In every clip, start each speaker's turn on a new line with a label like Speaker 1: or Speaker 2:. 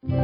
Speaker 1: அங்கே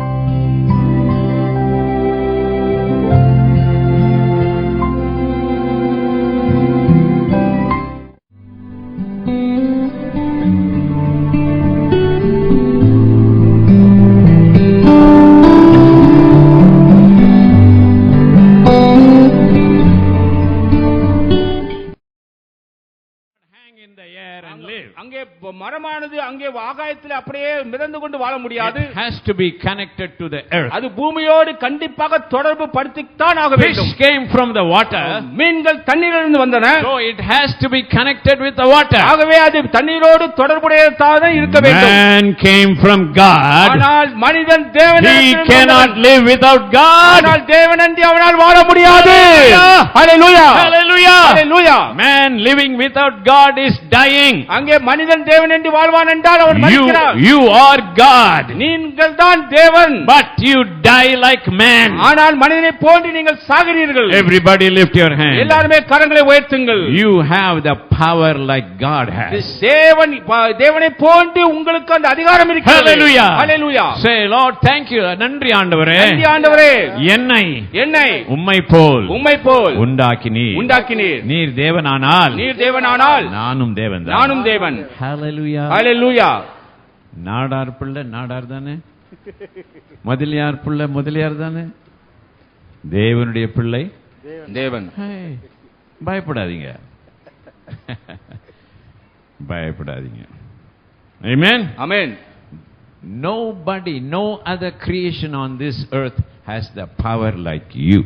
Speaker 1: மரமானது அங்கே ஆகாயத்தில் அப்படியே மிதந்து கொண்டு வாழ முடியாது.
Speaker 2: It has to be connected to the earth.
Speaker 1: அது பூமியோடு கண்டிப்பாக தொடர்பு படுத்தித்தான் ஆக வேண்டும்.
Speaker 2: Fish came from the water.
Speaker 1: மீன்கள் தண்ணீரிலிருந்து வந்தன.
Speaker 2: So it has to be connected with the water.
Speaker 1: ஆகவே அது தண்ணீரோடு தொடர்புடையதாக இருக்க வேண்டும்.
Speaker 2: Man came from God.
Speaker 1: ஆனால் மனிதன் தேவனிடமிருந்து
Speaker 2: He cannot live without God.
Speaker 1: ஆனால் தேவனன்றி அவனால் வாழ முடியாது. Hallelujah.
Speaker 2: Hallelujah.
Speaker 1: Hallelujah.
Speaker 2: Man living without God is dying.
Speaker 1: அங்கே மனிதன் தேவனன்றி வாழ்வான் என்றால் அவன் மரிக்கிறான்.
Speaker 2: You are God.
Speaker 1: நீங்கள் தான் தேவன்.
Speaker 2: But you die like man.
Speaker 1: ஆனால் மனிதனை போன்று நீங்கள் சாகிறீர்கள்.
Speaker 2: Everybody lift your hand.
Speaker 1: எல்லாரும் கரங்களை உயர்த்துங்கள்.
Speaker 2: You have the power like God has.
Speaker 1: தேவனை போன்று உங்களுக்கு அந்த அதிகாரம் இருக்கிறது.
Speaker 2: Hallelujah.
Speaker 1: Hallelujah.
Speaker 2: Say Lord thank you. நன்றி ஆண்டவரே.
Speaker 1: நன்றி ஆண்டவரே.
Speaker 2: என்னை
Speaker 1: உம்மை போல் உண்டாக்கினீர்.
Speaker 2: நீர் தேவனானால் நானும் தேவன். Hallelujah.
Speaker 1: Hallelujah.
Speaker 2: நாடார் பிள்ளை நாடார் தானே, முதலியார் பிள்ளை முதலியார் தானே, தேவனுடைய பிள்ளை
Speaker 1: தேவன்.
Speaker 2: பயப்படாதீங்க. பயப்படாதீங்க. Amen.
Speaker 1: Amen.
Speaker 2: Nobody, no other creation on this earth has the power like you.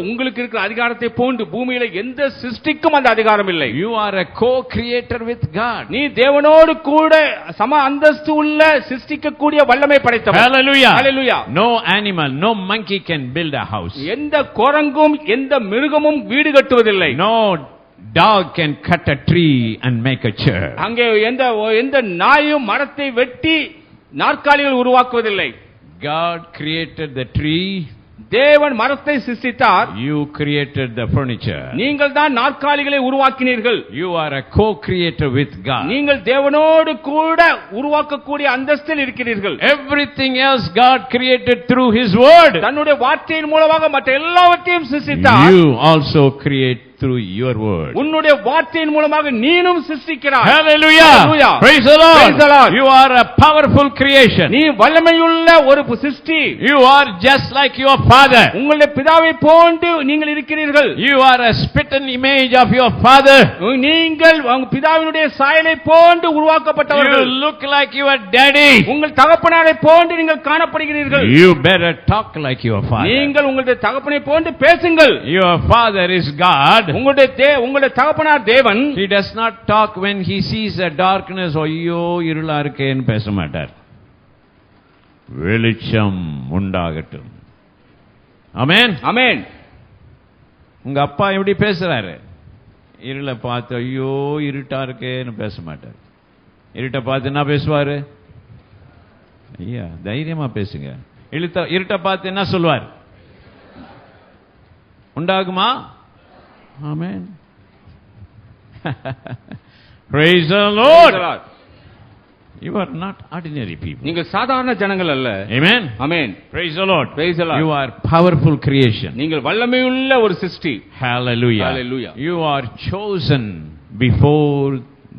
Speaker 1: உங்களுக்கு இருக்கிற அதிகாரத்தை போன்று பூமியில எந்த சிருஷ்டிக்கும் அந்த அதிகாரம் இல்லை.
Speaker 2: You are a co-creator with God.
Speaker 1: நீ தேவனோடு கூட சம அந்தஸ்து உள்ள சிருஷ்டிக்கக்கூடிய வல்லமை படைத்தவன்.
Speaker 2: Hallelujah.
Speaker 1: Hallelujah.
Speaker 2: No animal, no monkey can build a house.
Speaker 1: எந்த குரங்கும் எந்த மிருகமும் வீடு கட்டுவதில்லை.
Speaker 2: No dog can cut a tree and make a chair.
Speaker 1: அங்கே எந்த நாயும் மரத்தை வெட்டி நாற்காலிகள் உருவாக்குவதில்லை.
Speaker 2: God created the tree.
Speaker 1: தேவன் மரத்தை சிருஷ்டித்தார்.
Speaker 2: You created the furniture.
Speaker 1: நீங்கள் தான் நாற்காலிகளை உருவாக்கினீர்கள்.
Speaker 2: You are a co-creator with God.
Speaker 1: நீங்கள் தேவனோடு கூட உருவாக்கக்கூடிய அந்தஸ்தில் இருக்கிறீர்கள்.
Speaker 2: Everything else God created through His word.
Speaker 1: தன்னுடைய வார்த்தையின் மூலமாக மற்ற எல்லாவற்றையும் சிருஷ்டித்தார்.
Speaker 2: You also create through your word.
Speaker 1: உன்னுடைய வார்த்தையின் மூலமாக நீனும் சிருஷ்டிக்கிறாய்.
Speaker 2: Hallelujah.
Speaker 1: Hallelujah.
Speaker 2: Praise the Lord.
Speaker 1: Praise the Lord.
Speaker 2: You are a powerful creation.
Speaker 1: நீ வல்லமையுள்ள ஒரு சிருஷ்டி.
Speaker 2: You are just like your father.
Speaker 1: உங்களுடைய பிதாவை போன்று நீங்கள் இருக்கிறீர்கள்.
Speaker 2: You are a spitting image of your father.
Speaker 1: நீங்கள் உங்கள் பிதாவினுடைய சாயலை போன்று உருவாக்கப்பட்டவர்கள்.
Speaker 2: You look like your daddy.
Speaker 1: உங்கள் தகப்பனாரை போன்று நீங்கள் காணப்படுகிறீர்கள்.
Speaker 2: You better talk like your father.
Speaker 1: நீங்கள் உங்களுடைய தகப்பனை போன்று பேசுங்கள்.
Speaker 2: Your father is God.
Speaker 1: உங்களுடைய தகப்பனார் தேவன்.
Speaker 2: He does not talk when he sees a darkness. ஐயோ இருளா இருக்கேன்னு பேச மாட்டார். வெளிச்சம் உண்டாகட்டும். ஆமென்.
Speaker 1: ஆமென்.
Speaker 2: உங்க அப்பா எப்படி பேசுறாரு? இருளை பார்த்து ஐயோ இருட்டா இருக்கேன்னு பேச மாட்டார். இருட்டை பார்த்து என்ன பேசுவாரு? ஐயா தைரியமா பேசுங்க. இருட்டை பார்த்து என்ன சொல்வார்? உண்டாகுமா? Amen. Praise the Lord. You are not ordinary people.
Speaker 1: நீங்கள் சாதாரண ஜனங்கள் அல்ல.
Speaker 2: Amen.
Speaker 1: Amen.
Speaker 2: Praise the Lord.
Speaker 1: Praise the Lord.
Speaker 2: You are powerful creation.
Speaker 1: நீங்கள் வல்லமையுள்ள ஒரு சிருஷ்டி.
Speaker 2: Hallelujah.
Speaker 1: Hallelujah.
Speaker 2: You are chosen before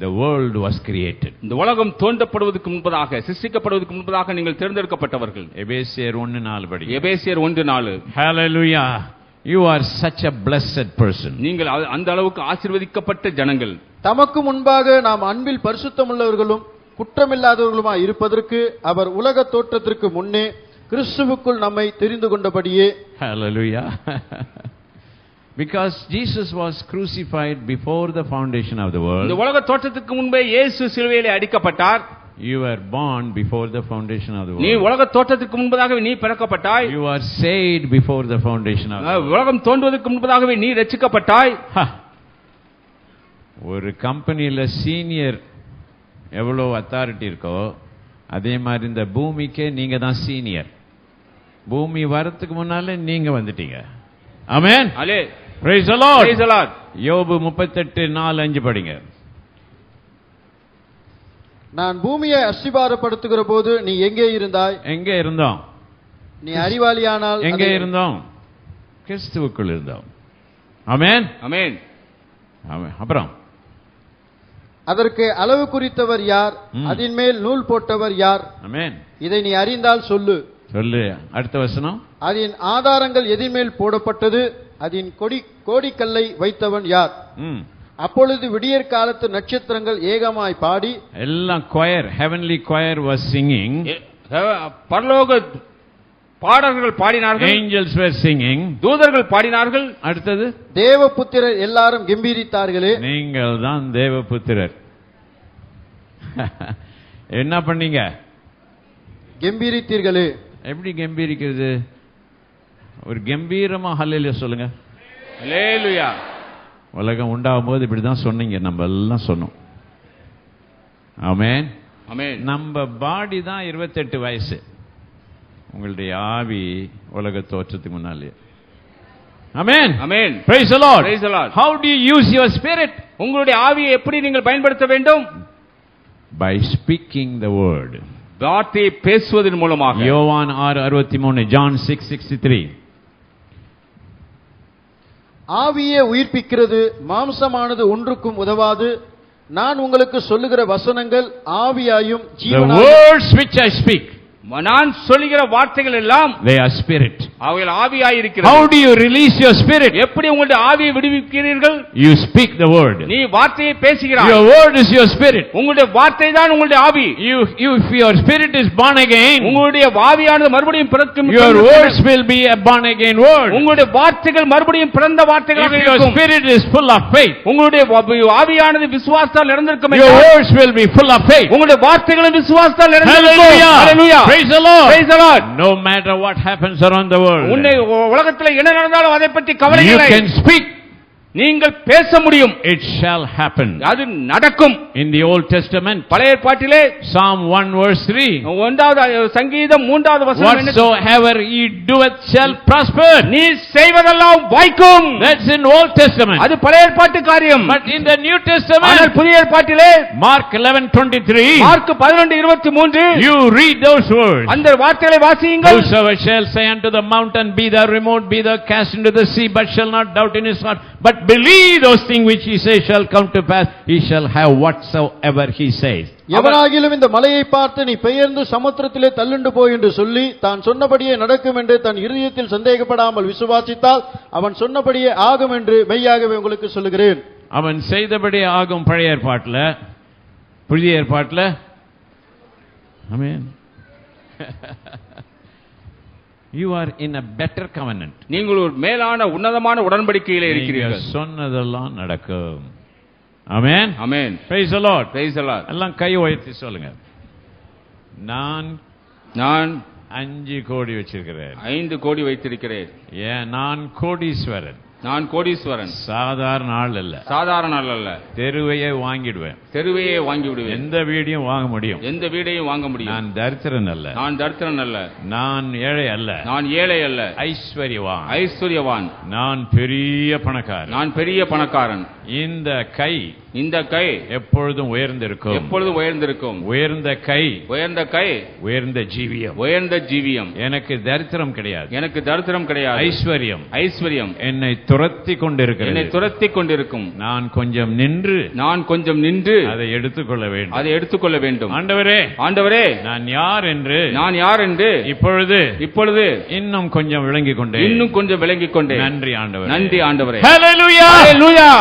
Speaker 2: the world was created.
Speaker 1: இந்த உலகம் தோன்றப்படுவதற்கு முன்பதாக, சிருஷ்டிக்கப்படுவதற்கு முன்பதாக நீங்கள் தேர்ந்தெடுக்கப்பட்டவர்கள்.
Speaker 2: எபேசியர் 1:4 படி.
Speaker 1: எபேசியர் 1:4.
Speaker 2: Hallelujah. You are such a blessed person.
Speaker 1: நீங்கள் அந்த அளவுக்கு ஆசீர்வதிக்கப்பட்ட ஜனங்கள்.
Speaker 3: தமக்கு முன்பாக நாம் அன்பில் பரிசுத்தமுள்ளவர்களும் குற்றமில்லாதவர்களுமாய் இருப்பதற்கு அவர் உலக தோற்றத்திற்கு முன்னே கிறிஸ்துவுக்குள் நம்மை தெரிந்து கொண்டபடியே.
Speaker 2: Hallelujah. Because Jesus was crucified before the foundation of the world.
Speaker 1: இந்த உலக தோற்றத்துக்கு முன்பே இயேசு சிலுவையிலே அடிக்கப்பட்டார்.
Speaker 2: You were born before the foundation of the world.
Speaker 1: நீ உலக தோற்றத்துக்கு முன்பதாகவே நீ பிறக்கப்பட்டாய்.
Speaker 2: You are saved before the foundation of the world.
Speaker 1: உலகம் தோன்றுவதற்கு முன்பதாகவே நீ ரட்சிக்கப்பட்டாய்.
Speaker 2: ஒரு கம்பெனில சீனியர் எவ்வளவு அத்தாரிட்டி இருக்கோ அதே மாதிரி இந்த பூமிக்கே நீங்க தான் சீனியர். பூமி வரதுக்கு முன்னாலே நீங்க வந்துட்டீங்க. ஆமென்.
Speaker 1: அல்லே.
Speaker 2: Praise the Lord.
Speaker 1: Praise the Lord.
Speaker 2: யோபு 38:4-5 படிங்க.
Speaker 3: நான் பூமியை அஸ்திபாரப்படுத்துகிற போது நீ எங்கே இருந்தாய்?
Speaker 2: எங்கே இருந்தோம்?
Speaker 3: நீ அறிவாளியானால்
Speaker 2: எங்கே
Speaker 3: அதை-
Speaker 2: இருந்தோம்? கிறிஸ்துவுக்குள் இருந்தோம். ஆமென்.
Speaker 1: ஆமென்.
Speaker 2: ஆமென். அப்புறம்
Speaker 3: அதற்கு அளவு குறித்தவர் யார்? அதன் மேல் நூல் போட்டவர் யார்?
Speaker 2: ஆமென்.
Speaker 3: இதை நீ அறிந்தால் சொல்லு.
Speaker 2: சொல்லு. அடுத்த வசனம்.
Speaker 3: அதன் ஆதாரங்கள் எதின் மேல் போடப்பட்டது? அதன் கோடிக்கல்லை வைத்தவன் யார்?
Speaker 2: ம்.
Speaker 3: அப்பொழுது விடியற் காலத்து நட்சத்திரங்கள் ஏகமாய் பாடி,
Speaker 2: எல்லாம் choir, heavenly choir was singing,
Speaker 1: பரலோக பாடல்கள் பாடினார்கள்,
Speaker 2: angels were singing.
Speaker 1: தூதர்கள் பாடினார்கள்.
Speaker 2: அடுத்தது,
Speaker 3: தேவபுத்திரர் எல்லாரும் கெம்பீரித்தார்களே.
Speaker 2: நீங்கள் தான் தேவபுத்திரர். என்ன பண்ணீங்க?
Speaker 3: கெம்பீரித்தீர்களே.
Speaker 2: எப்படி கம்பீரிக்கிறது? ஒரு கம்பீரமா ஹல்லேலூயா சொல்லுங்க.
Speaker 1: அல்லேலூயா.
Speaker 2: உலகம் உண்டாகும் போது இப்படிதான் சொன்னீங்க, நம்ம எல்லாம் சொன்னோம். ஆமென்.
Speaker 1: ஆமென்.
Speaker 2: நம்ம பாடி தான் 28 வயசு, உங்களுடைய ஆவி உலக தோற்றத்துக்கு முன்னாலே. ஆமென்.
Speaker 1: ஆமென்.
Speaker 2: Praise the Lord.
Speaker 1: Praise the Lord.
Speaker 2: How do you use your spirit?
Speaker 1: உங்களுடைய ஆவியை எப்படி நீங்கள் பயன்படுத்த வேண்டும்?
Speaker 2: By speaking the word.
Speaker 1: வார்த்தையை பேசுவதன் மூலமாக.
Speaker 2: யோவான் 6:63, John 6:63.
Speaker 3: ஆவியே உயிர்ப்பிக்கிறது, மாம்சமானது ஒன்றுக்கும் உதவாது. நான் உங்களுக்கு சொல்லுகிற வசனங்கள் ஆவியாயும்
Speaker 2: The
Speaker 3: ஜீவனாயும்.
Speaker 2: words which I speak,
Speaker 1: நான் சொல்லுகிற வார்த்தைகள் எல்லாம்
Speaker 2: they are spirit.
Speaker 1: அவைகள் ஆவியாய் இருக்கிறது.
Speaker 2: How do you release your spirit?
Speaker 1: எப்படி உங்களுடைய ஆவியை விடுவிக்கிறீர்கள்?
Speaker 2: You speak the word.
Speaker 1: நீ வார்த்தையை பேசுகிறாய்.
Speaker 2: Your word is your spirit.
Speaker 1: உங்களுடைய வார்த்தை தான் உங்களுடைய ஆவி.
Speaker 2: If your spirit is born again,
Speaker 1: உங்களுடைய ஆவியானது மறுபடியும் பிறக்கும்.
Speaker 2: your words will be a born again word.
Speaker 1: உங்களுடைய வார்த்தைகள் மறுபடியும் பிறந்த வார்த்தைகளாக
Speaker 2: If your
Speaker 1: இருக்கும்.
Speaker 2: spirit is full of faith,
Speaker 1: உங்களுடைய ஆவியானது விசுவாசத்தால் நிறைந்திருக்கும்.
Speaker 2: your words will be full of faith.
Speaker 1: உங்களுடைய வார்த்தைகளும் விசுவாசத்தால் நிறைந்திருக்கும்.
Speaker 2: Hallelujah.
Speaker 1: Hallelujah.
Speaker 2: Praise the Lord.
Speaker 1: Praise the Lord.
Speaker 2: No matter what happens around the world,
Speaker 1: உன்னை உலகத்தில் என்ன நடந்தாலும் அதை பற்றி கவலை
Speaker 2: you
Speaker 1: இல்லை.
Speaker 2: can speak.
Speaker 1: நீங்கள் பேச முடியும்.
Speaker 2: It shall happen.
Speaker 1: அது நடக்கும்.
Speaker 2: In the Old Testament,
Speaker 1: பழைய ஏற்பாட்டிலே
Speaker 2: Psalm 1:3,
Speaker 1: 1வது சங்கீதம் 3வது வசனம் என்ன?
Speaker 2: whatsoever he doeth shall prosper.
Speaker 1: நீ செய்வதெல்லாம் வாய்க்கும்.
Speaker 2: That's in Old Testament.
Speaker 1: அது பழைய ஏற்பாட்டு காரியம்.
Speaker 2: But in the New
Speaker 1: ஆனால்
Speaker 2: Testament,
Speaker 1: புதிய ஏற்பாட்டிலே
Speaker 2: Mark 11:23,
Speaker 1: mark 11:23
Speaker 2: you read those words.
Speaker 1: அந்த வார்த்தைகளை வாசியுங்கள்.
Speaker 2: Whosoever shall say unto the mountain, be thou removed, be thou cast into the sea, but shall not doubt in his heart, but believe those things which he says shall come to pass, he shall have whatsoever he says.
Speaker 3: எவனாகிலும் இந்த மலையை பார்த்து நீ பெயர்ந்து சமுத்திரத்திலே தள்ளுண்டு போய் என்று சொல்லி தான் சொன்னபடியே நடக்கும் என்று தன் இருதயத்தில் சந்தேகப்படாமல் விசுவாசித்தால் அவன் சொன்னபடியே ஆகும் என்று மெய்யாகவே உங்களுக்கு சொல்லுகிறேன்.
Speaker 2: அவன் செய்தபடி ஆகும். பழைய ஏற்பாட்டில், புதிய ஏற்பாட்டில். ஆமென். You are in a better covenant.
Speaker 1: நீங்கள் ஒரு மேலான உன்னதமான உடன்படிக்கையிலே
Speaker 2: நீங்க
Speaker 1: இருக்கிறீர்கள்.
Speaker 2: சொன்னதெல்லாம் நடக்கும். ஆமென்.
Speaker 1: ஆமென்.
Speaker 2: Praise the Lord.
Speaker 1: Praise the Lord.
Speaker 2: எல்லாம் கை உயர்த்தி சொல்லுங்க. நான் 5 கோடி வச்சிருக்கிறேன்.
Speaker 1: 5 கோடி வைத்திருக்கிறேன்.
Speaker 2: ஏன்? நான் கோடீஸ்வரன்.
Speaker 1: நான் கோடீஸ்வரன்.
Speaker 2: சாதாரண ஆள் அல்ல.
Speaker 1: சாதாரண ஆள் அல்ல.
Speaker 2: தெருவையே வாங்கிடுவேன்.
Speaker 1: தெருவையே வாங்கி விடுவேன்.
Speaker 2: எந்த வீடையும் வாங்க முடியும்.
Speaker 1: எந்த வீடையும் வாங்க முடியும்.
Speaker 2: நான் தரித்திரன் அல்ல.
Speaker 1: நான் தரித்திரன் அல்ல.
Speaker 2: நான் ஏழை அல்ல.
Speaker 1: நான் ஏழை அல்ல.
Speaker 2: ஐஸ்வர்யவான்.
Speaker 1: ஐஸ்வர்யவான்.
Speaker 2: நான் பெரிய பணக்காரன்.
Speaker 1: நான் பெரிய பணக்காரன்.
Speaker 2: இந்த கை
Speaker 1: இந்த கை
Speaker 2: எப்பொழுதும் உயர்ந்திருக்கும்.
Speaker 1: எப்பொழுதும் உயர்ந்திருக்கும்.
Speaker 2: உயர்ந்த கை
Speaker 1: உயர்ந்த கை
Speaker 2: உயர்ந்த ஜீவியம்.
Speaker 1: உயர்ந்த ஜீவியம்.
Speaker 2: எனக்கு தரித்திரம் கிடையாது.
Speaker 1: எனக்கு தரித்திரம் கிடையாது.
Speaker 2: ஐஸ்வர்யம்
Speaker 1: ஐஸ்வர்யம்
Speaker 2: என்னை துரத்தி
Speaker 1: என்னை
Speaker 2: கொண்டிருக்கிறது.
Speaker 1: துரத்தி கொண்டிருக்கும்.
Speaker 2: நான் கொஞ்சம் நின்று
Speaker 1: நான் கொஞ்சம் நின்று
Speaker 2: அதை எடுத்துக்கொள்ள வேண்டும்.
Speaker 1: அதை எடுத்துக்கொள்ள வேண்டும்.
Speaker 2: ஆண்டவரே,
Speaker 1: ஆண்டவரே,
Speaker 2: நான் யார் என்று
Speaker 1: நான் யார் என்று இப்பொழுது
Speaker 2: இன்னும் கொஞ்சம் விளங்கிக் கொண்டேன்.
Speaker 1: இன்னும் கொஞ்சம் விளங்கிக் கொண்டேன்.
Speaker 2: நன்றி ஆண்டவரே.
Speaker 1: நன்றி ஆண்டவரே.
Speaker 2: ஹல்லேலூயா.
Speaker 1: ஹல்லேலூயா.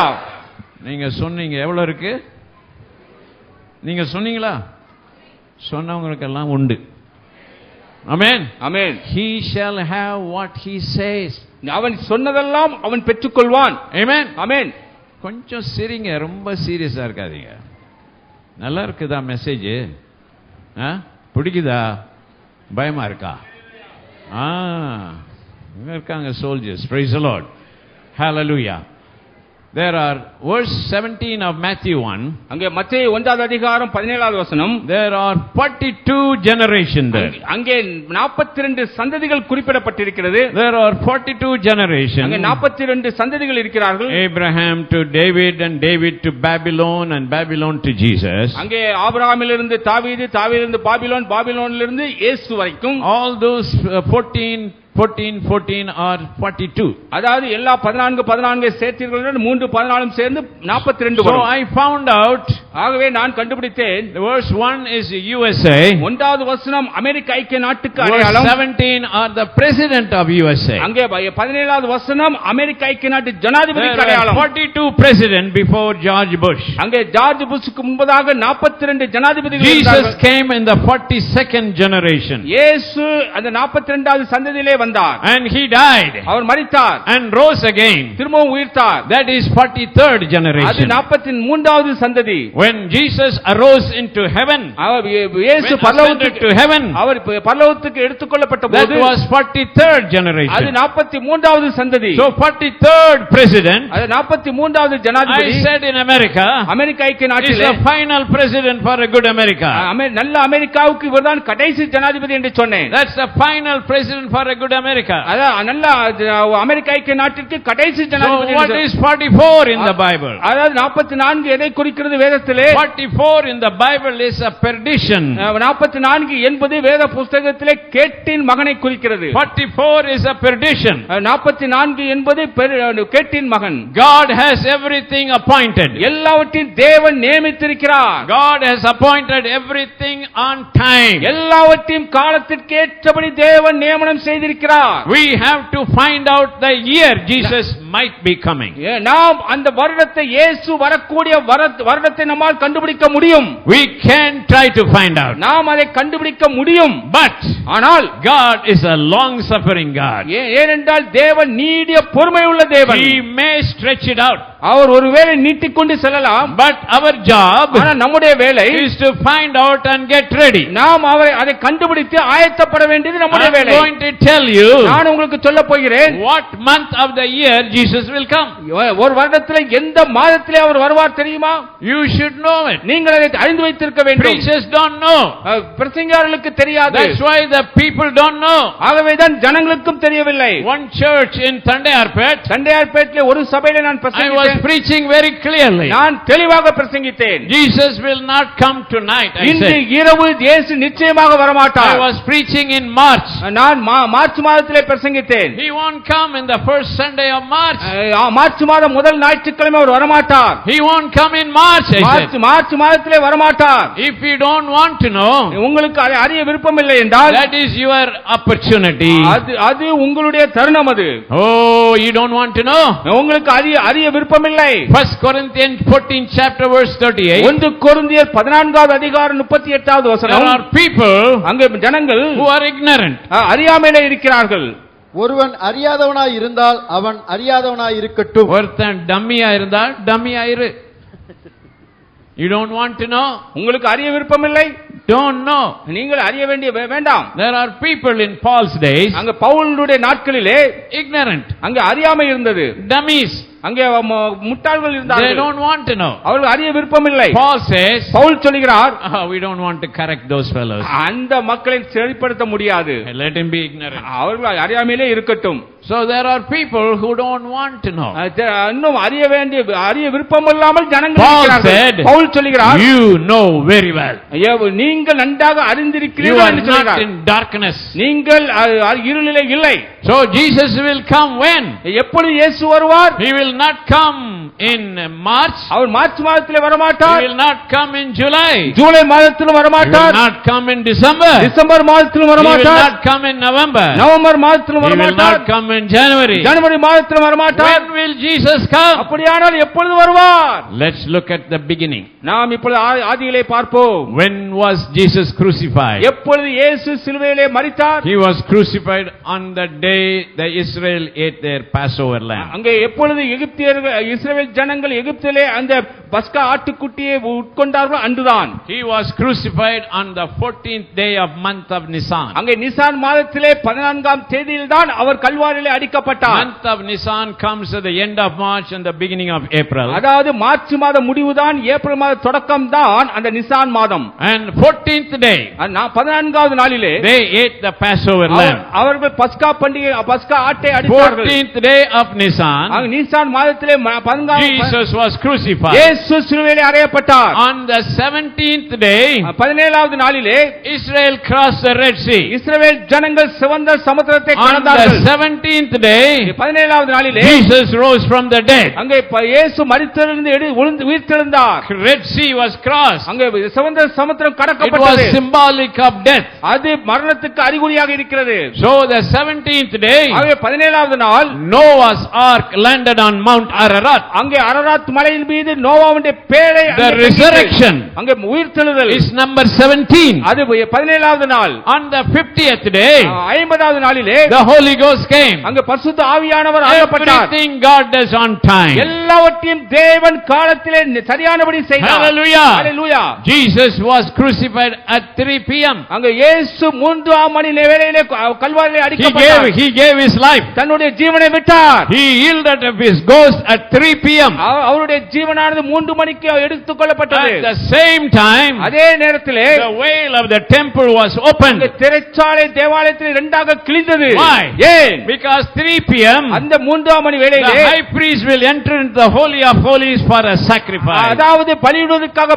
Speaker 2: நீங்க சொன்னீங்க எவ்வளவு இருக்கு? நீங்க சொன்னீங்களா? சொன்னவங்களுக்கெல்லாம் உண்டு. ஆமென்.
Speaker 1: ஆமென்.
Speaker 2: He shall have what he says.
Speaker 1: அவன் சொன்னதெல்லாம் அவன் பெற்றுக்கொள்வான்.
Speaker 2: ஆமென்.
Speaker 1: ஆமென்.
Speaker 2: கொஞ்சம் சிரிங்க, ரொம்ப சீரியஸா இருக்காதீங்க. நல்லா இருக்குதா மெசேஜ்? பிடிக்குதா? பயமா இருக்கா? இங்க இருக்காங்க soldiers. Praise the Lord. Hallelujah. There are verse 17 of Matthew 1.
Speaker 1: அங்கே மத்தேயு 1வது அதிகாரம் 17வது வசனம்.
Speaker 2: There are 42 generations there.
Speaker 1: அங்கே 42 சந்ததிகள் குறிப்பிடப்பட்டிருக்கிறது.
Speaker 2: There are 42 generations.
Speaker 1: அங்கே 42 சந்ததிகள் இருக்கிறார்கள்.
Speaker 2: Abraham to David and David to Babylon and Babylon to Jesus.
Speaker 1: அங்கே ஆபிரகாமிலிருந்து தாவீது, தாவீதிலிருந்து பாபிலோன், பாபிலோனிலிருந்து இயேசு வரைக்கும்.
Speaker 2: All those 14 are 42.
Speaker 1: அதாவது எல்லா 14 சேர்த்தீர்கள் 3 14 சேர்ந்து 42
Speaker 2: So
Speaker 1: வரும்.
Speaker 2: I found out,
Speaker 1: ஆகவே நான் கண்டுபிடித்தேன்.
Speaker 2: verse 1 is USA.
Speaker 1: 1வது வசனம் அமெரிக்க ஐக்கிய நாட்டுக்கு
Speaker 2: Verse
Speaker 1: அடையாளம்.
Speaker 2: 17 are the president of USA.
Speaker 1: அங்கே 17வது வசனம் அமெரிக்க ஐக்கிய நாட்டு ஜனாதிபதிக்கு
Speaker 2: There were
Speaker 1: அடையாளம்.
Speaker 2: 42 presidents before George Bush.
Speaker 1: அங்கே ஜார்ஜ் புஷ்க்கு முன்பதாக 42 ஜனாதிபதிகள்
Speaker 2: Jesus
Speaker 1: இருந்தார்கள்.
Speaker 2: came in the 42nd generation.
Speaker 1: இயேசு அந்த 42வது சந்ததியிலே வந்தார்.
Speaker 2: And he died
Speaker 1: அவர் மரித்தார்
Speaker 2: and rose again.
Speaker 1: திரும்பவும் உயிர்த்தார்.
Speaker 2: That is 43rd
Speaker 1: அது
Speaker 2: generation.
Speaker 1: 43வது சந்ததி.
Speaker 2: When Jesus arose into heaven,
Speaker 1: அவர் இயேசு
Speaker 2: when ascended
Speaker 1: பரலோகத்துக்கு
Speaker 2: to heaven,
Speaker 1: அவர் பரலோகத்துக்கு எடுத்துக்கொள்ளப்பட்ட
Speaker 2: that
Speaker 1: போது
Speaker 2: was 43rd
Speaker 1: அது
Speaker 2: generation.
Speaker 1: 43வது சந்ததி.
Speaker 2: So 43rd president,
Speaker 1: அது 43வது ஜனாதிபதி.
Speaker 2: I said in America,
Speaker 1: அமெரிக்க ஐக்கிய
Speaker 2: is
Speaker 1: நாட்டிலே
Speaker 2: the final president for a good America.
Speaker 1: நல்ல அமெரிக்காவுக்கு இவர்தான் கடைசி ஜனாதிபதி என்று சொன்னேன்.
Speaker 2: That's the final president for a good America.
Speaker 1: அதான் நல்ல அமெரிக்க ஐக்கிய நாட்டிற்கு கடைசி
Speaker 2: So
Speaker 1: ஜனாதிபதி.
Speaker 2: what is 44 in the Bible?
Speaker 1: அதாவது 44 எதை குறிக்கிறது வேதத்திலே?
Speaker 2: 44 in the Bible is a perdition.
Speaker 1: 44 என்பது வேத புத்தகத்திலே கேட்டின் மகனை குறிக்கிறது.
Speaker 2: 44 is a perdition.
Speaker 1: 44 என்பது கேட்டின் மகன்.
Speaker 2: God has everything appointed.
Speaker 1: எல்லாவற்றையும் தேவன் நியமித்திருக்கிறார்.
Speaker 2: God has appointed everything on time.
Speaker 1: எல்லாவற்றையும் காலத்திற்கு ஏற்றபடி தேவன் நியமனம் செய்திருக்கிறார்.
Speaker 2: We have to find out the year Jesus might be coming.
Speaker 1: நாம் அந்த வருடத்தை இயேசு வரக்கூடிய வருடத்தை நம்மால் கண்டுபிடிக்க முடியும்.
Speaker 2: We can try to find out.
Speaker 1: நாம் அதை கண்டுபிடிக்க முடியும்.
Speaker 2: But
Speaker 1: ஆனால்
Speaker 2: God is a long suffering God.
Speaker 1: ஏனென்றால் தேவன் நீடிய பொறுமை உள்ள தேவன்.
Speaker 2: He may stretch it out.
Speaker 1: அவர் ஒருவேளை நீட்டிக்கொண்டு செல்லலாம்.
Speaker 2: But our job
Speaker 1: ஆனால் நம்முடைய வேலை
Speaker 2: is to find out and get ready.
Speaker 1: நாம் அதை கண்டுபிடித்து ஆயத்தப்பட வேண்டியது நம்முடைய வேலை.
Speaker 2: I'm going to tell you
Speaker 1: நான் உங்களுக்கு சொல்ல போகிறேன்
Speaker 2: what month of the year Jesus will come.
Speaker 1: ஒரு வருடத்திலே எந்த மாதத்திலே அவர் வருவார் தெரியுமா?
Speaker 2: You should know it.
Speaker 1: நீங்கள் அதை அறிந்து வைத்திருக்க வேண்டும்.
Speaker 2: Preachers don't know.
Speaker 1: பிரசங்கியார்களுக்கு தெரியாது.
Speaker 2: That's why the people don't know.
Speaker 1: ஆகவேதான் ஜனங்களுக்கும் தெரியவில்லை.
Speaker 2: One church in
Speaker 1: தண்டையார்பேட்டிலே ஒரு சபையிலே நான்
Speaker 2: I was preaching very clearly.
Speaker 1: நான் தெளிவாக பிரசங்கித்தேன்.
Speaker 2: Jesus will not come tonight, I
Speaker 1: இன்று
Speaker 2: said.
Speaker 1: இரவு இயேசு நிச்சயமாக
Speaker 2: I
Speaker 1: வரமாட்டார்.
Speaker 2: was preaching in March.
Speaker 1: நான் மார்ச் மாதத்திலே பிரசங்கித்தேன்.
Speaker 2: He won't come in the first Sunday of March.
Speaker 1: March மாதம் முதல் ஞாயிற்றுக்கிழமை அவர் வரமாட்டார்.
Speaker 2: He won't come in March, I said.
Speaker 1: March மாதத்திலே வரமாட்டார்.
Speaker 2: If you don't want to know,
Speaker 1: உங்களுக்கு அதை அறிய விருப்பம் இல்லை என்றால்
Speaker 2: that is your opportunity.
Speaker 1: அது உங்களுடைய தருணம். அது
Speaker 2: Oh, you don't want to know?
Speaker 1: உங்களுக்கு அறிய விருப்பம் இல்லை.
Speaker 2: 1 Corinthians 14 chapter verse 38.
Speaker 1: 1 கொரிந்தியர் 14வது அதிகாரம் 38வது வசனம்.
Speaker 2: There are people
Speaker 1: அங்கே ஜனங்கள்
Speaker 2: who are ignorant.
Speaker 1: அறியாமையிலே இருக்கிறார்கள்.
Speaker 3: ஒருவன் அறியாதவனாய் இருந்தால் அவன் அறியாதவனாய் இருக்கட்டும்.
Speaker 2: ஒருத்தன் டம்மியா இருந்தால் டம்மியா இரு. You don't want to know?
Speaker 1: உங்களுக்கு அறிய விருப்பம் இல்லை?
Speaker 2: Don't know.
Speaker 1: நீங்கள் அறிய வேண்டாம்.
Speaker 2: There are people in Paul's days,
Speaker 1: அங்க பவுலுடைய நாட்களிலே
Speaker 2: ignorant,
Speaker 1: அங்க அறியாமை இருந்தது.
Speaker 2: dummies.
Speaker 1: அங்கே முட்டாள்கள்
Speaker 2: They
Speaker 1: இருந்தார்கள்.
Speaker 2: don't want to know.
Speaker 1: அவர்கள் அறிய விருப்பம் இல்லை.
Speaker 2: Paul says,
Speaker 1: பவுல் சொல்கிறார்,
Speaker 2: we don't want to correct those fellows.
Speaker 1: அந்த மக்களை சரிப்படுத்த முடியாது.
Speaker 2: Let him be ignorant.
Speaker 1: அவர்கள் அறியாமையிலே இருக்கட்டும்.
Speaker 2: So there are people who don't want to know.
Speaker 1: இன்னும் அறிய விருப்பம் இல்லாமல் ஜனங்கள்
Speaker 2: Paul
Speaker 1: இருக்கிறார்கள்.
Speaker 2: said,
Speaker 1: பவுல் சொல்கிறார்,
Speaker 2: you know very well.
Speaker 1: நீங்கள் நன்றாக
Speaker 2: You
Speaker 1: அறிந்திருக்கிறீர்கள்
Speaker 2: are
Speaker 1: என்று
Speaker 2: not
Speaker 1: சொல்கிறார்.
Speaker 2: in darkness.
Speaker 1: நீங்கள் இருளிலே இல்லை.
Speaker 2: So Jesus will come when?
Speaker 1: எப்பொழுது இயேசு வருவார்?
Speaker 2: He will not come in March.
Speaker 1: அவர் மார்ச் மாதத்திலே
Speaker 2: He
Speaker 1: வரமாட்டார்.
Speaker 2: will not come in July.
Speaker 1: July மாதத்திலும்
Speaker 2: He will
Speaker 1: வரமாட்டார்.
Speaker 2: not come in December.
Speaker 1: December மாதத்திலும்
Speaker 2: He will
Speaker 1: வரமாட்டார்.
Speaker 2: not come in November.
Speaker 1: November மாதத்திலும்
Speaker 2: He will
Speaker 1: வரமாட்டார்.
Speaker 2: not come in January.
Speaker 1: ஜனவரி மாதத்திலும் வரமாட்டார்.
Speaker 2: When will Jesus come?
Speaker 1: அப்படியானால் எப்பொழுது வருவார்?
Speaker 2: Let's look at the beginning.
Speaker 1: நாம் இப்பொழுது ஆதியிலே பார்ப்போம்.
Speaker 2: When was Jesus crucified?
Speaker 1: எப்பொழுது இயேசு சிலுவையிலே மரித்தார்?
Speaker 2: He was crucified on the day the Israel ate their Passover lamb.
Speaker 1: அங்கே எப்பொழுது இஸ்ரவேலர்கள் இஸ்ரவேல் ஜனங்கள் எகிப்திலே அந்த பஸ்கா ஆட்டுக்குட்டியை உட்கொண்டார்களோ அன்றுதான்.
Speaker 2: He was crucified on the 14th day of month of Nisan.
Speaker 1: அங்கே நிசான் மாதத்திலே 14ஆம் தேதியில் தான் அவர் கல்வாரியிலே அடிக்கப்பட்டார்.
Speaker 2: Month of Nisan comes at the end of March and the beginning of April.
Speaker 1: அதாவது மார்ச் மாத முடிவுதான், ஏப்ரல் மாத தொடக்கம் தான் அந்த நிசான் மாதம்.
Speaker 2: And 14th day
Speaker 1: 14வது நாளிலே
Speaker 2: they ate the Passover lamb.
Speaker 1: அவர்கள் பஸ்கா பண்டிகை பஸ்கா ஆட்டை அடித்தார்கள்.
Speaker 2: 14th day of Nisan
Speaker 1: Nissan மாதத்திலே 14
Speaker 2: Jesus was crucified.
Speaker 1: இயேசு சிலுவையிலே அறையப்பட்டார்.
Speaker 2: On the 17th day
Speaker 1: 17வது நாளிலே
Speaker 2: Israel crossed the Red Sea.
Speaker 1: இஸ்ரவேல் ஜனங்கள் சிவந்த சமுத்திரத்தை
Speaker 2: On the
Speaker 1: கடந்தார்கள்.
Speaker 2: 17th day
Speaker 1: 17வது நாளிலே
Speaker 2: Jesus rose from the dead.
Speaker 1: அங்கே இயேசு மரித்ததிலிருந்து உயிர்த்தெழுந்தார்.
Speaker 2: Red Sea was crossed.
Speaker 1: அங்கே சிவந்த சமுத்திரம்
Speaker 2: It was
Speaker 1: கடக்கப்பட்டது.
Speaker 2: symbolic of death.
Speaker 1: அது மரணத்துக்கு அறிகுறியாக இருக்கிறது.
Speaker 2: So the 17th day
Speaker 1: ஆகவே 17வது நாள்
Speaker 2: Noah's ark landed on Mount Ararat.
Speaker 1: அங்கே அரராத் மலையின் மீது நோவாவுடைய பேழை
Speaker 2: The resurrection
Speaker 1: அங்கே உயிர்த்தெழுதல்
Speaker 2: is number 17.
Speaker 1: அது 17வது நாள்.
Speaker 2: On the 50th day
Speaker 1: 50வது நாளிலே
Speaker 2: the Holy Ghost came.
Speaker 1: அங்கே பரிசுத்த ஆவியானவர் அருளப்பட்டார்.
Speaker 2: Everything God does on time.
Speaker 1: எல்லாவற்றையும் தேவன் காலத்திலே சரியானபடி செய்தார்.
Speaker 2: Hallelujah.
Speaker 1: Hallelujah.
Speaker 2: Jesus was crucified at 3 p.m.
Speaker 1: அங்கே இயேசு 3ஆம் மணி வேளையிலே கல்வாரியிலே அடிக்கப்பட்டார்.
Speaker 2: He gave his life.
Speaker 1: தன்னுடைய ஜீவனை விட்டார்.
Speaker 2: He yielded up his ghost at 3 p.m.
Speaker 1: அவருடைய ஜீவனானது 3 மணிக்கு எடுத்துக் கொள்ளப்பட்டது.
Speaker 2: At the same time
Speaker 1: அதே நேரத்திலே
Speaker 2: the veil of the temple was opened.
Speaker 1: திரைச்சாலை தேவாலயத்தில் இரண்டாக கிழிந்தது.
Speaker 2: Why?
Speaker 1: ஏன்?
Speaker 2: Because 3 p.m.
Speaker 1: அந்த 3ஆம் மணி
Speaker 2: the
Speaker 1: வேளையிலே
Speaker 2: high priest will enter into the holy of holies for a sacrifice.
Speaker 1: அதாவது பலியிடுவதற்காக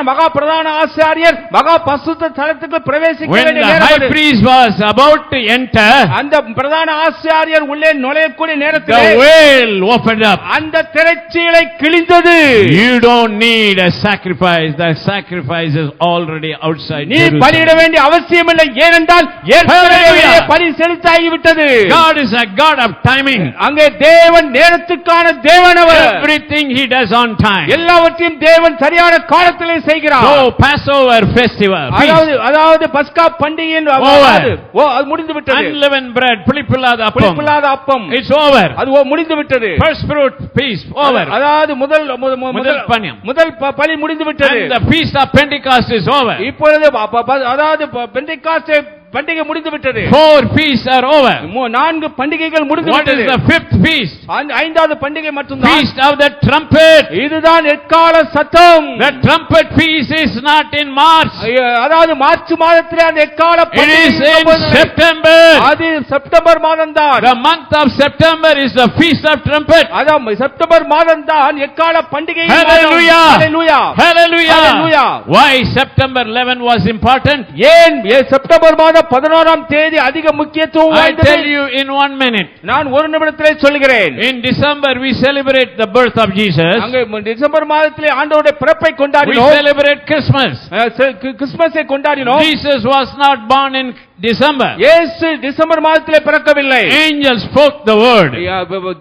Speaker 1: மகா பிரதான ஆசாரியர் மகா பரிசுத்த ஸ்தலத்துக்கு பிரவேசிக்க
Speaker 2: When
Speaker 1: வேண்டிய
Speaker 2: the
Speaker 1: நேரம்
Speaker 2: high
Speaker 1: அது.
Speaker 2: priest was about to enter,
Speaker 1: அந்த பிரதான ஆசாரியர் உள்ளே நுழையக்கூடிய
Speaker 2: the
Speaker 1: நேரத்தில்
Speaker 2: veil opened up.
Speaker 1: அந்த திரைச்சீலை கிழிந்தது.
Speaker 2: You don't need a sacrifice. The sacrifice is already outside
Speaker 1: நீ
Speaker 2: Jerusalem.
Speaker 1: பலியிட வேண்டிய அவசியமில்லை, ஏனென்றால் ஏற்கனவே
Speaker 2: Hallelujah.
Speaker 1: பலி செலுத்தாகிவிட்டது.
Speaker 2: God is a God of timing.
Speaker 1: அங்கே தேவன் நேரத்துக்கான தேவன் அவர்.
Speaker 2: Everything he does on time.
Speaker 1: எல்லாவற்றையும் தேவன் சரியான காலத்திலே செய்கிறார்.
Speaker 2: So Passover festival,
Speaker 1: அதாவது பஸ்கா பண்டிகையின் அது முடிந்து விட்டது.
Speaker 2: unleavened bread, புளிப்பில்லாத அப்பம்,
Speaker 1: புளிப்பில்லாத அப்பம்,
Speaker 2: it's over.
Speaker 1: அது முடிந்து விட்டது.
Speaker 2: First fruit feast over.
Speaker 1: அதாவது முதல்
Speaker 2: பணியம்.
Speaker 1: முதல் பலி முடிந்து விட்டது.
Speaker 2: And the feast of Pentecost is over.
Speaker 1: இப்பொழுது அதாவது பெந்தெகாஸ்தே பண்டிகை முடிந்து விட்டது.
Speaker 2: 4 feasts are over.
Speaker 1: 4 பண்டிகைகள் முடிந்து
Speaker 2: What is
Speaker 1: விட்டது.
Speaker 2: the 5th feast?
Speaker 1: 5வது பண்டிகை மட்டும்தான்.
Speaker 2: Feast of the trumpet.
Speaker 1: இதுதான் எக்கால சத்தம்.
Speaker 2: The trumpet feast is not in March.
Speaker 1: அதாவது மார்ச் மாதத்திலே அந்த எக்கால
Speaker 2: It
Speaker 1: பண்டிகை
Speaker 2: is in September.
Speaker 1: அது செப்டம்பர் மாதம் தான்.
Speaker 2: The month of September is the feast of trumpet.
Speaker 1: அதாவது செப்டம்பர் மாதம் தான் எக்கால பண்டிகை.
Speaker 2: Hallelujah.
Speaker 1: Hallelujah.
Speaker 2: Hallelujah.
Speaker 1: Hallelujah.
Speaker 2: Why September 11 was important?
Speaker 1: ஏன் செப்டம்பர் மாதம் 11ஆம் தேதி அதிக முக்கியத்துவம்
Speaker 2: I
Speaker 1: வாய்ந்தது?
Speaker 2: tell you in 1 minute.
Speaker 1: நான் ஒரு நிமிடத்திலே சொல்கிறேன்.
Speaker 2: In December we celebrate the birth of Jesus.
Speaker 1: அங்கே டிசம்பர் மாதத்திலே ஆண்டவருடைய பிறப்பை
Speaker 2: We
Speaker 1: கொண்டாடினோம்.
Speaker 2: celebrate Christmas.
Speaker 1: கிறிஸ்துமஸை கொண்டாடினோம்.
Speaker 2: Jesus was not born in December.
Speaker 1: இயேசு டிசம்பர் மாதத்திலே பிறக்கவில்லை.
Speaker 2: Angels spoke the word.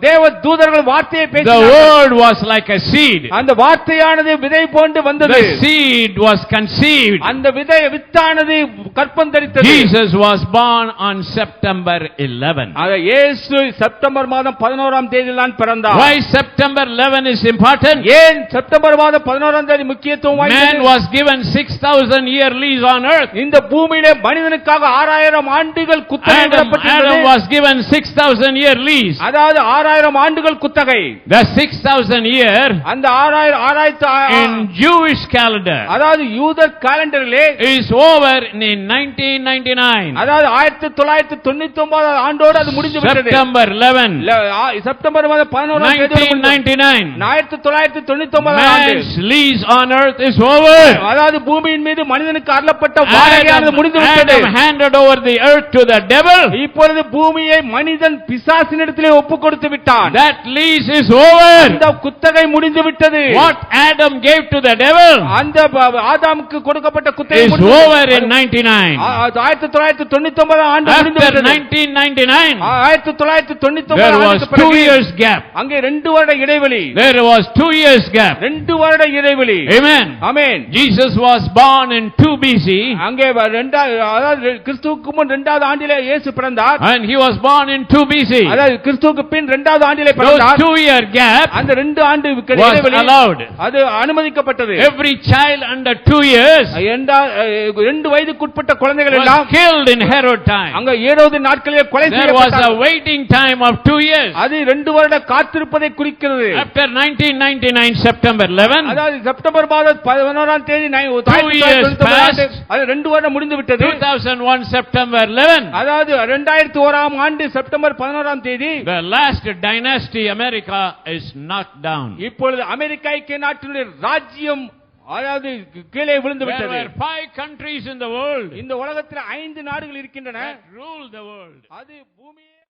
Speaker 1: தேவ தூதர்கள் வார்த்தையை
Speaker 2: The
Speaker 1: பேசினார்கள்.
Speaker 2: word was like a seed.
Speaker 1: அந்த வார்த்தையானது விதை போன்று வந்தது.
Speaker 2: The seed was conceived.
Speaker 1: அந்த வித்தானது கற்பம் தரித்தது.
Speaker 2: Jesus was born on September 11.
Speaker 1: இயேசு செப்டம்பர் மாதம் 11ஆம் தேதியில் தான் பிறந்தார்.
Speaker 2: Why September 11 is important?
Speaker 1: ஏன் செப்டம்பர் மாதம் 11ஆம் தேதி முக்கியத்துவம்
Speaker 2: Man
Speaker 1: வாய்ந்தது?
Speaker 2: was given 6,000 year lease on earth.
Speaker 1: இந்த பூமியிலே மனிதனுக்காக 6000 ஆண்டுகள் குத்தகை
Speaker 2: Adam
Speaker 1: விடப்பட்டிருந்தது.
Speaker 2: was given 6,000 year lease.
Speaker 1: அதாவது 6000 ஆண்டுகள் குத்தகை.
Speaker 2: The 6,000 year
Speaker 1: அந்த 6000
Speaker 2: in Jewish calendar
Speaker 1: அதாவது யூதர் காலண்டரிலே
Speaker 2: is over in 1999.
Speaker 1: அதாவது 1999 ஆண்டோடு அது முடிந்து விட்டது.
Speaker 2: September 11,
Speaker 1: செப்டம்பர் மாதம் 11ஆம் தேதி
Speaker 2: 1999.
Speaker 1: 1999 ஆண்டு.
Speaker 2: Man's lease on earth is over.
Speaker 1: அதாவது பூமியின் மீது மனிதனுக்கு அருளப்பட்ட வாடகையானது முடிந்து விட்டது.
Speaker 2: Adam handed over the earth to the devil.
Speaker 1: இப்பொழுது பூமியை மனிதன் பிசாசினிடத்திலே ஒப்புக் கொடுத்து விட்டான்.
Speaker 2: That lease is over.
Speaker 1: அந்த குத்தகை முடிந்து விட்டது.
Speaker 2: What Adam gave to the devil
Speaker 1: அந்த ஆதாமுக்கு கொடுக்கப்பட்ட குத்தகை
Speaker 2: is
Speaker 1: முடிந்து
Speaker 2: over in 99.
Speaker 1: 1999 ஆண்டு முடிந்து
Speaker 2: After
Speaker 1: விட்டது.
Speaker 2: 1999,
Speaker 1: 1999
Speaker 2: there was
Speaker 1: ஆண்டுக்கு
Speaker 2: 2
Speaker 1: பிறகு
Speaker 2: years gap.
Speaker 1: அங்கே 2 வருட இடைவெளி.
Speaker 2: There was 2 years gap.
Speaker 1: 2 வருட இடைவெளி.
Speaker 2: Amen.
Speaker 1: Amen.
Speaker 2: Jesus was born in 2 BC.
Speaker 1: அங்கே அதாவது கிறிஸ்து கிறிஸ்துவுக்கு முன் 2வது ஆண்டிலே இயேசு பிறந்தார்.
Speaker 2: And he was born in 2 BC.
Speaker 1: அதாவது கிறிஸ்துவுக்கு பின் 2வது ஆண்டிலே
Speaker 2: Those
Speaker 1: பிறந்தார்.
Speaker 2: 2-year gap
Speaker 1: அந்த 2 ஆண்டு
Speaker 2: was
Speaker 1: இடைவெளி
Speaker 2: allowed.
Speaker 1: அது அனுமதிக்கப்பட்டது.
Speaker 2: Every child under 2 years
Speaker 1: 2 வயதுக்குட்பட்ட குழந்தைகள்
Speaker 2: was
Speaker 1: எல்லாம்
Speaker 2: killed in Herod time.
Speaker 1: அங்க ஏரோது நாட்களிலே கொலை
Speaker 2: There was a
Speaker 1: செய்யப்பட்டார்கள்.
Speaker 2: waiting time of 2 years.
Speaker 1: அது 2 வருட காத்திருப்பதை குறிக்கிறது.
Speaker 2: After 1999 September 11,
Speaker 1: அதாவது செப்டம்பர் மாதம் 11ஆம் தேதி 1999 அது 2 வருடம் முடிந்து விட்டது.
Speaker 2: 2001 September 11,
Speaker 1: அதாவது 2001ஆம் ஆண்டு செப்டம்பர் 11ஆம் தேதி
Speaker 2: the last dynasty America is knocked down.
Speaker 1: இப்பொழுது அமெரிக்க ஐக்கிய நாட்டினுடைய ராஜ்யம் அதாவது கீழே விழுந்து
Speaker 2: There
Speaker 1: விட்டது.
Speaker 2: were 5 countries in the world
Speaker 1: இந்த உலகத்தில் 5 நாடுகள் இருக்கின்றன.
Speaker 2: that ruled the world.
Speaker 1: அது பூமியை